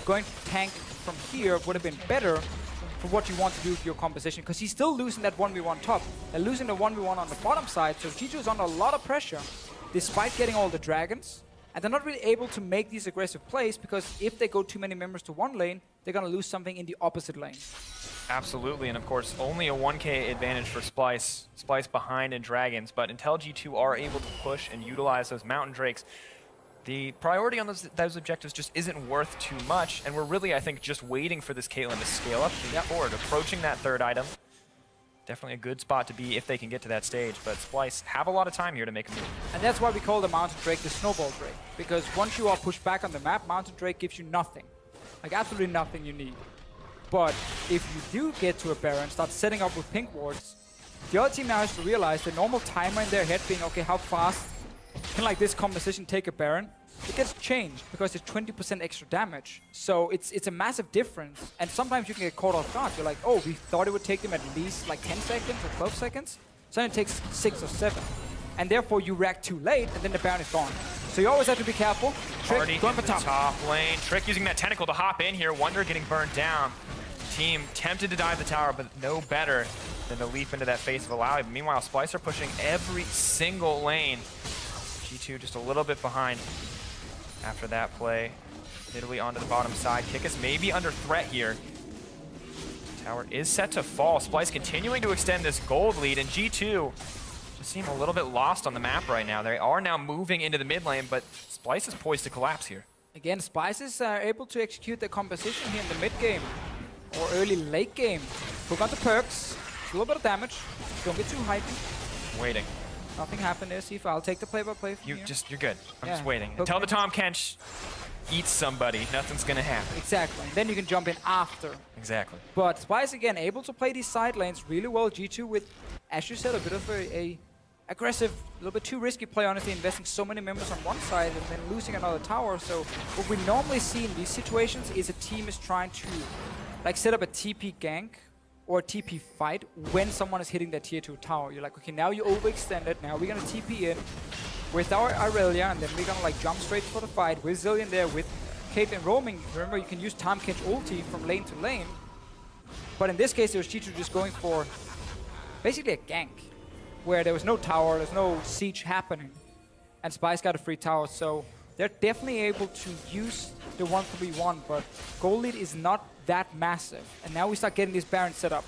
going to tank from here would have been better for what you want to do with your composition, because he's still losing that 1v1 top and losing the 1v1 on the bottom side. So G2 is under a lot of pressure despite getting all the dragons. And they're not really able to make these aggressive plays, because if they go too many members to one lane, they're going to lose something in the opposite lane. Absolutely, and of course, only a 1k advantage for Splyce. Splyce behind in dragons, but until G2 are able to push and utilize those mountain drakes, the priority on those objectives just isn't worth too much, and we're really, I think, just waiting for this Caitlyn to scale up forward, approaching that third item. Definitely a good spot to be if they can get to that stage, but Splyce have a lot of time here to make a move. And that's why we call the Mountain Drake the Snowball Drake, because once you are pushed back on the map, Mountain Drake gives you nothing. Like absolutely nothing you need. But if you do get to a Baron, start setting up with pink wards, the other team now has to realize the normal timer in their head being, okay, how fast can like this composition take a Baron? It gets changed because it's 20% extra damage. So it's a massive difference. And sometimes you can get caught off guard. You're like, oh, we thought it would take them at least like 10 seconds or 12 seconds. So then it takes 6 or 7. And therefore you react too late and then the Baron is gone. So you always have to be careful. Trick going for top lane. Trick using that tentacle to hop in here. Wunder getting burned down. Team tempted to dive the tower, but no better than to leap into that face of Illaoi. But meanwhile, Splyce are pushing every single lane. G2 just a little bit behind after that play. Nidalee onto the bottom side. Kikis may be under threat here. Tower is set to fall. Splyce continuing to extend this gold lead, and G2 just seem a little bit lost on the map right now. They are now moving into the mid lane, but Splyce is poised to collapse here. Again, Splyce is able to execute the composition here in the mid game or early late game. Hook onto Perkz. A little bit of damage. Don't get too hypey. Waiting. Nothing happened there, Sifa. I'll take the play-by-play from here. You're good. I'm just waiting. Until the Tahm Kench eats somebody, nothing's gonna happen. Exactly. And then you can jump in after. Exactly. But Splyce, again, able to play these side lanes really well. G2 with, as you said, a bit of a aggressive, a little bit too risky play, honestly, investing so many members on one side and then losing another tower. So what we normally see in these situations is a team is trying to like set up a TP gank or a TP fight when someone is hitting that tier 2 tower. You're like, okay, now you overextended, now we're gonna TP in with our Irelia, and then we're gonna like jump straight for the fight with Zilean there, with Caitlyn roaming. Remember, you can use Tahm Kench ulti from lane to lane. But in this case, it was G2 just going for basically a gank, where there was no tower, there's no siege happening, and Splyce got a free tower, so they're definitely able to use the 1v1, but gold lead is not that massive. And now we start getting this Baron set up.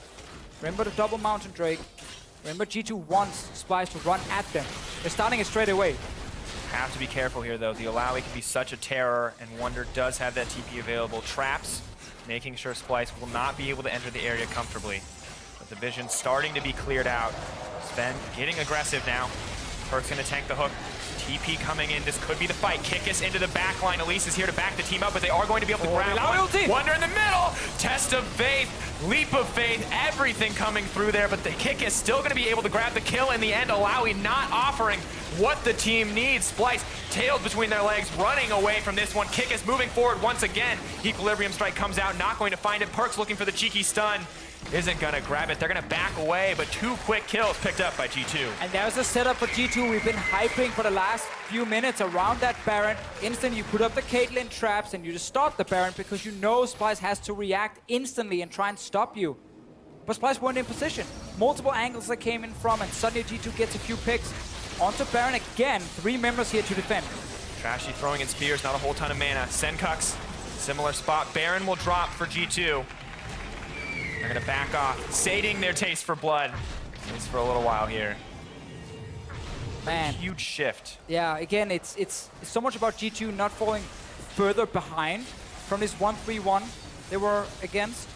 Remember the double Mountain Drake. Remember G2 wants Splyce to run at them. They're starting it straight away. Have to be careful here though. The Illaoi can be such a terror, and Wunder does have that TP available. Traps, making sure Splyce will not be able to enter the area comfortably. But the vision's starting to be cleared out. Zven getting aggressive now. Perkz gonna tank the hook. TP coming in. This could be the fight. Kikis into the back line. Elise is here to back the team up, but they are going to be able to grab one. Wunder in the middle. Test of faith. Leap of faith. Everything coming through there, but the Kikis still going to be able to grab the kill in the end. Illaoi not offering what the team needs. Splyce tailed between their legs, running away from this one. Kikis moving forward once again. Equilibrium strike comes out. Not going to find it. Perkz looking for the cheeky stun. Isn't gonna grab it. They're gonna back away, but 2 quick kills picked up by G2. And there's a setup for G2. We've been hyping for the last few minutes around that Baron. Instant, you put up the Caitlyn traps and you just stop the Baron because you know Splyce has to react instantly and try and stop you. But Splyce weren't in position. Multiple angles that came in from, and suddenly G2 gets a few picks. Onto Baron again. 3 members here to defend. Trashy throwing in spears, not a whole ton of mana. Sencux, similar spot. Baron will drop for G2. They're gonna back off, sating their taste for blood, at least for a little while here. Man, huge shift. Yeah, again, it's so much about G2 not falling further behind from this 1-3-1 they were against,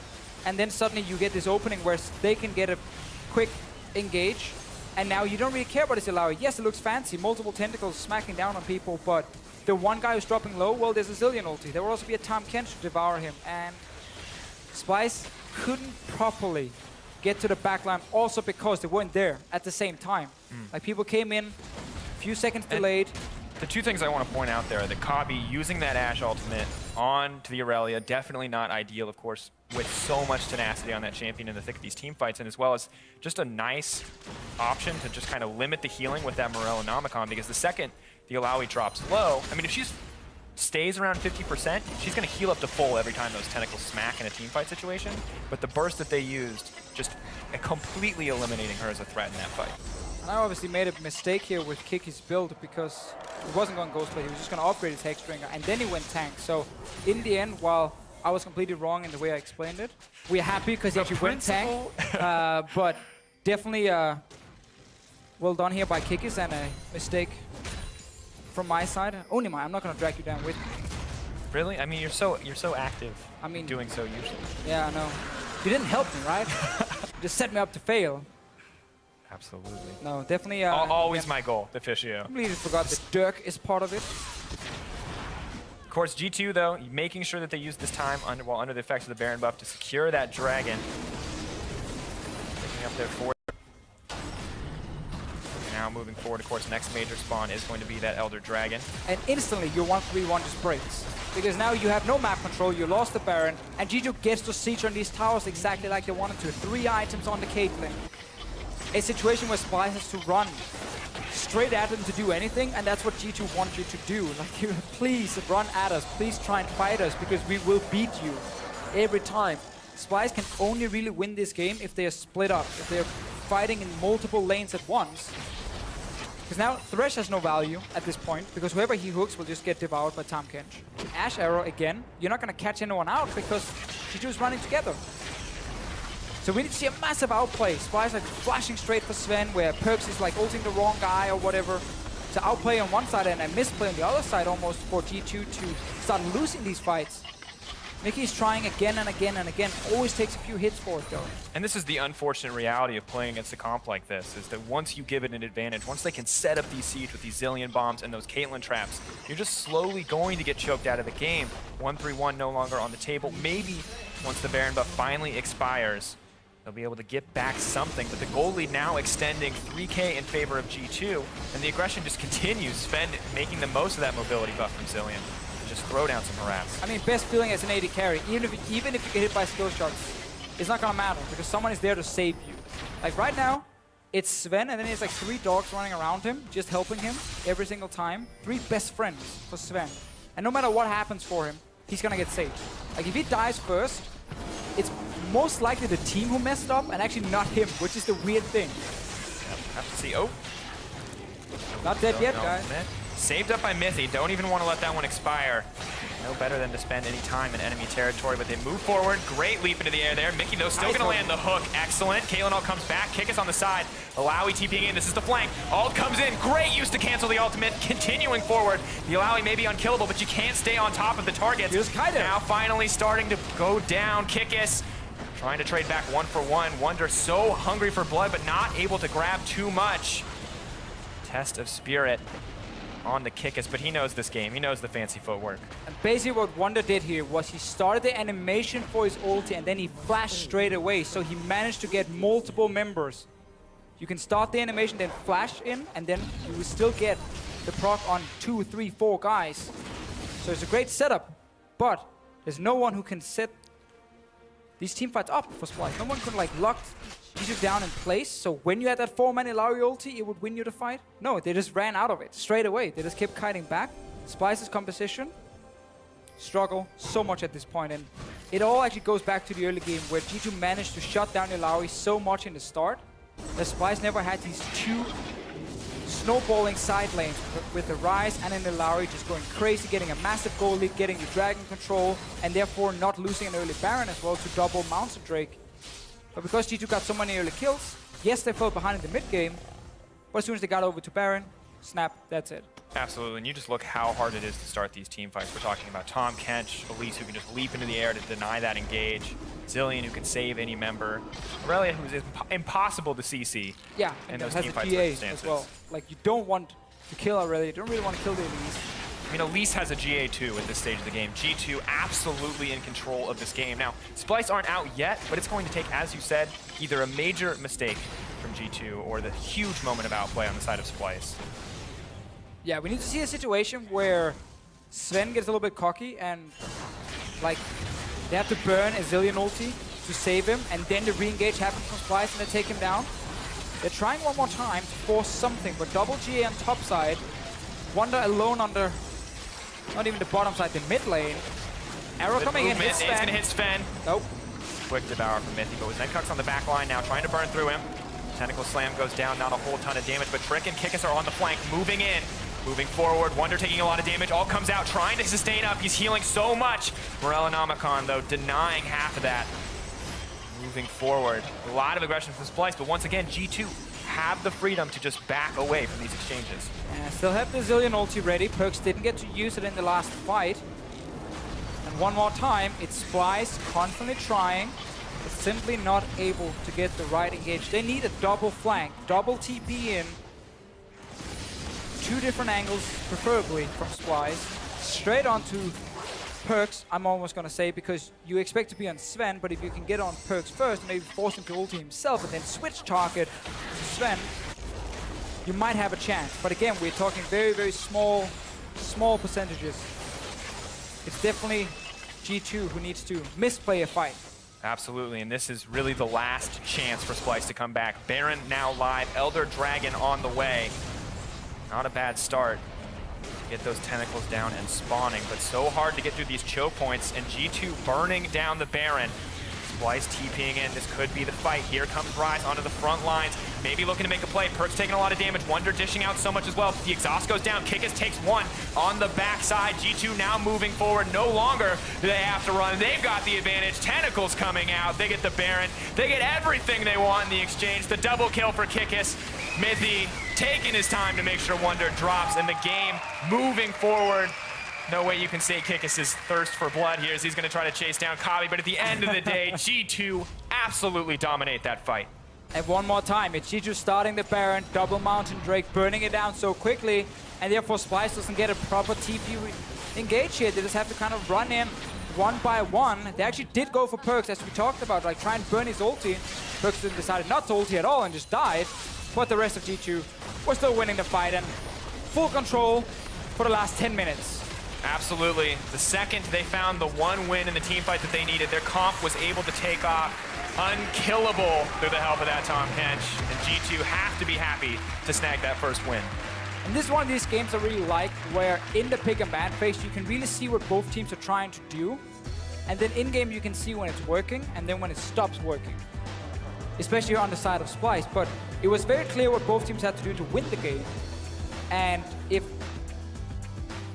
and then suddenly you get this opening where they can get a quick engage, and now you don't really care about this Illaoi. Yes, it looks fancy, multiple tentacles smacking down on people, but the one guy who's dropping low, well, there's a Zilean ulti. There will also be a Tahm Kench to devour him, and Splyce couldn't properly get to the backline, also because they weren't there at the same time. Like, people came in, a few seconds delayed, The two things I want to point out there are that Kobbe using that Ashe ultimate on to the Irelia, definitely not ideal, of course, with so much tenacity on that champion in the thick of these team fights, and as well as just a nice option to just kind of limit the healing with that Morel and Nomicon, because the second the Illaoi drops low, I mean, if she stays around 50%, she's going to heal up to full every time those tentacles smack in a team fight situation, but the burst that they used just completely eliminating her as a threat in that fight. And I obviously made a mistake here with Kikis' build because he wasn't going Ghostblade, he was just going to upgrade his Hexbringer, and then he went tank. So in the end, while I was completely wrong in the way I explained it, we're happy because he actually went tank. But definitely well done here by Kikis, and a mistake from my side. Only I'm not going to drag you down with me. Really? I mean, you're so active. I mean, doing so usually. Yeah, I know. You didn't help me, right? You just set me up to fail. Absolutely. No, definitely. Always my goal, the Fishio. I completely forgot that Dirk is part of it. Of course, G2 though, making sure that they use this time while under the effects of the Baron buff to secure that dragon. Picking up their forward. Now moving forward, of course, next major spawn is going to be that Elder Dragon. And instantly your 1-3-1 just breaks. Because now you have no map control, you lost the Baron, and G2 gets to siege on these towers exactly like they wanted to. 3 items on the Caitlyn. A situation where Splyce has to run straight at them to do anything, and that's what G2 want you to do. Like, please run at us, please try and fight us, because we will beat you every time. Splyce can only really win this game if they are split up, if they're fighting in multiple lanes at once. Because now Thresh has no value at this point, because whoever he hooks will just get devoured by Tahm Kench. Ashe arrow again, you're not going to catch anyone out because G2 is running together. So we need to see a massive outplay. Splyce like flashing straight for Zven, where Perkz is like ulting the wrong guy or whatever. To outplay on one side and a misplay on the other side almost for G2 to start losing these fights. Mikyx is trying again and again and again. Always takes a few hits for it though. And this is the unfortunate reality of playing against a comp like this, is that once you give it an advantage, once they can set up these siege with these Zilean bombs and those Caitlyn traps, you're just slowly going to get choked out of the game. 1-3-1 no longer on the table. Maybe once the Baron buff finally expires, they'll be able to get back something, but the goal lead now extending 3K in favor of G2, and the aggression just continues. Zven making the most of that mobility buff from Zilean to just throw down some harass. I mean, best feeling as an AD carry, even if you get hit by skill shots, it's not gonna matter, because someone is there to save you. Like right now, it's Zven, and then there's like 3 dogs running around him, just helping him every single time. 3 best friends for Zven. And no matter what happens for him, he's gonna get saved. Like if he dies first, it's most likely the team who messed up and actually not him, which is the weird thing. Yep, have to see. Oh. Not dead yet, guys. Saved up by mithy. Don't even want to let that one expire. No better than to spend any time in enemy territory, but they move forward. Great leap into the air there. Mikyx, though, still going to land the hook. Excellent. Caitlyn ult comes back. Kikis on the side. Illaoi TPing in. This is the flank. Ult comes in. Great use to cancel the ultimate. Continuing forward. The Illaoi may be unkillable, but you can't stay on top of the targets. Now finally starting to go down. Kikis trying to trade back 1-for-1. Wunder so hungry for blood, but not able to grab too much. Test of spirit on the Kikis, but he knows this game. He knows the fancy footwork. And basically what Wunder did here was he started the animation for his ulti and then he flashed straight away, so he managed to get multiple members. You can start the animation, then flash in, and then you will still get the proc on 2, 3, 4 guys. So it's a great setup, but there's no one who can set these team fights up for Splyce. No one could like lock G2 down in place, so when you had that 4-man Illaoi ulti, it would win you the fight. No, they just ran out of it straight away. They just kept kiting back. Splyce's composition struggle so much at this point, and it all actually goes back to the early game where G2 managed to shut down Illaoi so much in the start that Splyce never had these 2 snowballing side lanes with the Ryze and an Illaoi just going crazy, getting a massive goal lead, getting the Dragon control, and therefore not losing an early Baron as well to double Mountain Drake. But because G2 got so many early kills, yes, they fell behind in the mid game, but as soon as they got over to Baron, snap, that's it. Absolutely, and you just look how hard it is to start these team fights. We're talking about Tahm, Kench, Elise, who can just leap into the air to deny that engage. Zilean, who can save any member. Irelia, who's impossible to CC. Yeah, in and those has team a fight GA circumstances. as well. Like, you don't want to kill Irelia, you don't really want to kill the Elise. I mean, Elise has a GA2 at this stage of the game. G2 absolutely in control of this game. Now, Splyce aren't out yet, but it's going to take, as you said, either a major mistake from G2 or the huge moment of outplay on the side of Splyce. Yeah, we need to see a situation where Zven gets a little bit cocky and like they have to burn a Zilean ulti to save him, and then the re-engage happens from Splyce and they take him down. They're trying one more time to force something, but double GA on top side. Wunder alone under, not even the bottom side, the mid lane. Arrow Good coming in, movement. hits It's Sven. gonna hit Sven. Nope. Quick devour from Mithy, but with Sencux on the back line now, trying to burn through him. Tentacle slam goes down, not a whole ton of damage, but Trick and Kikis are on the flank, moving in, moving forward. Wunder taking a lot of damage, all comes out, trying to sustain up. He's healing so much. Morellonomicon, though, denying half of that. Moving forward, a lot of aggression from Splyce, but once again, G2 have the freedom to just back away from these exchanges. And still have the Zilean ulti ready. Perkz didn't get to use it in the last fight. And one more time, it's Splyce constantly trying, but simply not able to get the right engage. They need a double flank, double TP in. Two different angles, preferably from Splyce. Straight onto Perkz, I'm almost going to say, because you expect to be on Zven, but if you can get on Perkz first and maybe force him to ulti himself and then switch target to Zven, you might have a chance. But again, we're talking very, very small percentages. It's definitely G2 who needs to misplay a fight. Absolutely, and this is really the last chance for Splyce to come back. Baron now live, Elder Dragon on the way. Not a bad start. Get those tentacles down and spawning, but so hard to get through these choke points, and G2 burning down the Baron. Splyce TPing in, this could be the fight. Here comes Ryze onto the front lines, maybe looking to make a play. Perkz taking a lot of damage, Wunder dishing out so much as well. The exhaust goes down, Kikis takes one on the backside. G2 now moving forward, no longer do they have to run. They've got the advantage, tentacles coming out, they get the Baron, they get everything they want in the exchange. The double kill for Kikis. Mithy taking his time to make sure Wunder drops, and the game moving forward. No way you can say Kikis' thirst for blood here as he's going to try to chase down Kobbe, but at the end of the day, G2 absolutely dominate that fight. And one more time, it's G2 starting the Baron, double Mountain Drake, burning it down so quickly, and therefore Splyce doesn't get a proper TP engage here. They just have to kind of run in one by one. They actually did go for Perkz, as we talked about, like try and burn his ulti. Perkz then decided not to ulti at all and just died, but the rest of G2 were still winning the fight and full control for the last 10 minutes. Absolutely. The second they found the one win in the team fight that they needed, their comp was able to take off unkillable through the help of that Tahm Kench. And G2 have to be happy to snag that first win. And this is one of these games I really like, where in the pick and ban phase, you can really see what both teams are trying to do. And then in-game, you can see when it's working and then when it stops working. Especially on the side of Splyce. But it was very clear what both teams had to do to win the game. And if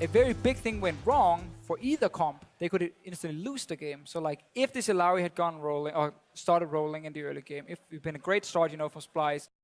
a very big thing went wrong for either comp, they could instantly lose the game. So like, if this Illaoi had gone rolling, or started rolling in the early game, if it'd been a great start, you know, for Splyce,